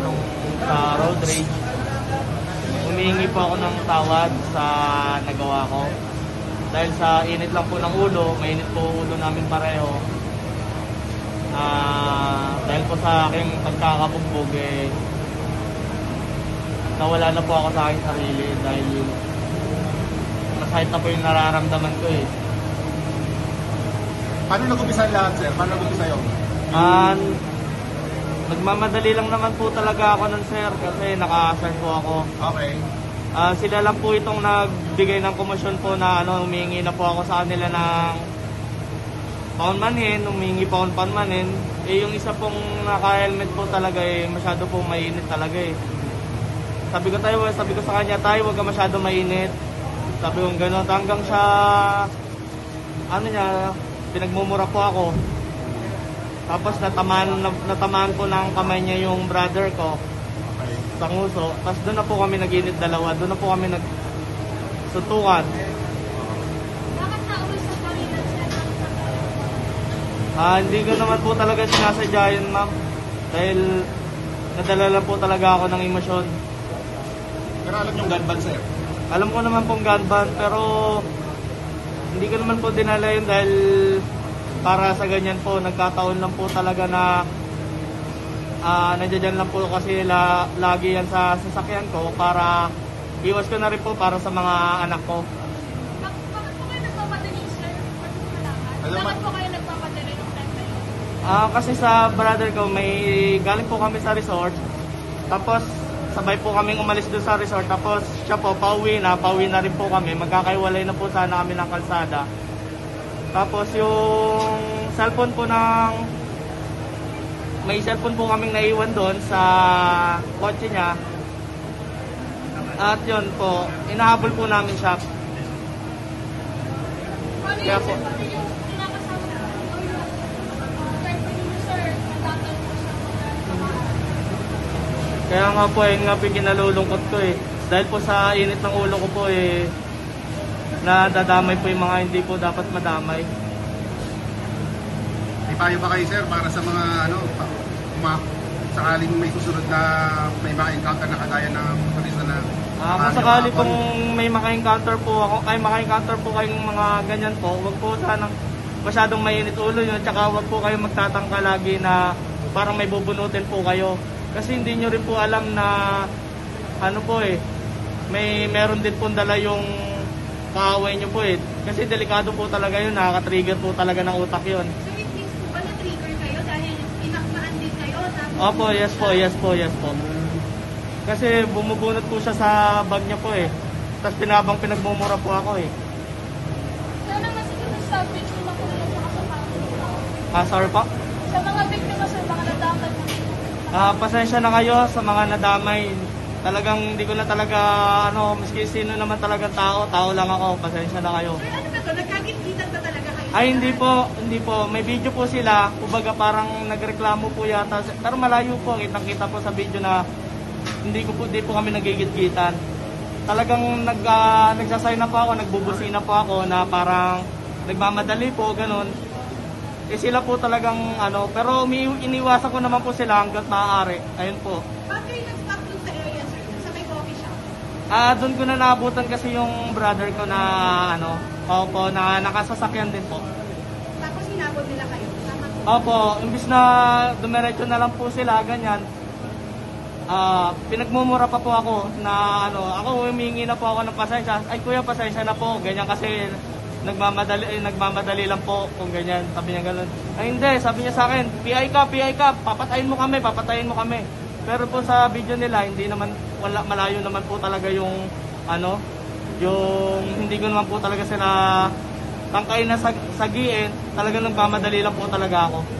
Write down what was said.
nung sa road rage. Humihingi po ako ng tawad sa nagawa ko. Dahil sa init lang po ng ulo, mainit po ulo namin pareho. Dahil po sa aking pagkakabugbog, nawala na po ako sa aking sarili dahil masahit na po yung nararamdaman ko eh. Paano nag-umpisa lahat, sir? Paano nag-umpisa yun? Nagmamadali lang naman po talaga ako nun, sir, kasi naka-assign po ako. Okay. Sila lang po itong nagbigay ng komosyon po na humingi na po ako sa kanila ng paunmanin, humingi po akong paunmanin. Yung isa pong naka-helmet po talaga masyado po mainit talaga eh. Sabi ko sa kanya, tayo, huwag ka masyado mainit. Sabi ko gano'n, hanggang sa pinagmumura po ako. Tapos natamaan po ng kamay niya yung brother ko sa nguso. Tapos doon na po kami nag-init dalawa. Doon na po kami nagsuntukan. Bakit nauwi sa Panginoon siya? Hindi ko naman po talaga sinasadya yun, ma'am. Dahil nadala lang po talaga ako ng emosyon. Pero alam yung gun ban, sir? Alam ko naman pong gun ban, pero hindi ko naman po dinala yun dahil para sa ganyan po, nagkataon lang po talaga na nandiyan lang po kasi lagi yan sa sasakyan ko para iwas ko na rin po para sa mga anak ko. Bakit po kayo nagpapadali, sir? Bakit po kayo nagpapadali ng time na yun? Kasi sa brother ko, galing po kami sa resort. Tapos sabay po kaming umalis doon sa resort. Tapos siya po, pauwi na rin po kami. Magkakaiwalay na po sana kami ng kalsada. Tapos yung cellphone po may cellphone po kaming naiwan doon sa kotse niya. At yun po, inahabol po namin siya. Kaya po, kaya nga po, yung kinalulungkot ko eh. Dahil po sa init ng ulo ko po nadadamay po yung mga hindi po dapat madamay. May payo ba kayo, sir, para sa mga sakaling may susunod na may maka-encounter na kagaya ng motorista na kung sakali pong may maka-encounter po kayong mga ganyan po, huwag po sanang masyadong mainit ulo yun, tsaka huwag po kayo magtatangka lagi na parang may bubunutin po kayo. Kasi hindi nyo rin po alam na meron din po dala yung kaaway nyo po eh. Kasi delikado po talaga yun, nakaka-trigger po talaga ng utak yun. So it means po ba na-trigger kayo dahil inakmaan din kayo? Opo, yes po. Kasi bumubunot po siya sa bag niya po eh. Tapos pinagmumura po ako eh. Sana masiguro sa biktima po nila sa kasama. Sorry po? Sa mga biktima, sa mga nadamay po. Pasensya na kayo sa mga nadamay. Talagang hindi ko na talaga, maski sino naman talagang tao lang ako. Pasensya na kayo. Sir, ano ba ito? Nagkagit-gitan ba talaga kayo? Ay, hindi po. May video po sila. Kumbaga parang nagreklamo po yata. Pero malayo po. Kitang-kita po sa video na hindi po kami nagigit-gitan. Talagang nagsasay na po ako, nagbubusina po ako na parang nagmamadali po, ganun. Sila po talagang pero iniwasan ko naman po sila hanggat maaari. Ayun po. Bakit kayo nag-stop dun sa area, sir? Sa may coffee shop? Doon ko na naabutan kasi yung brother ko na na nakasasakyan din po. Tapos hinabol nila kayo? Tama po? Opo, imbis na dumiretso na lang po sila, ganyan. Pinagmumura pa po ako na ako humingi na po ako ng pasensya. Ay kuya, pasensya na po, ganyan kasi nagmamadali lang po kung ganyan. Sabi niya gano'n. Ay hindi, sabi niya sa akin, PI ka, papatayin mo kami. Pero po sa video nila, malayo naman po talaga yung yung hindi ko naman po talaga sila tangkain na sagiin, talagang nagmamadali lang po talaga ako.